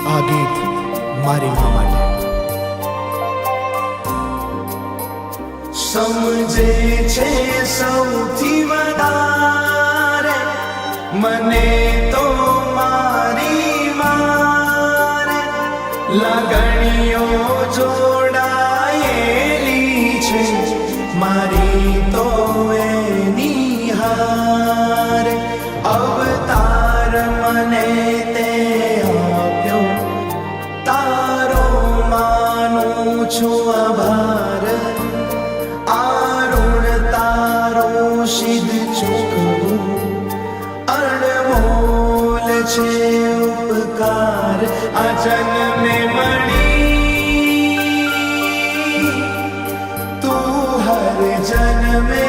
આ ગીત મારી મા માટે. સમજે છે સૌથી વધારે મને તો મારી મારે લાગણીઓ જોડાયેલી છે મારી તો એની હારે. અવતાર મને તે આપ્યો તારો માનું છું આભાર. સિદ્ધ ચૂકવું અણમોલ છે ઉપકાર. આ જન્મે મળી તું હર જન્મે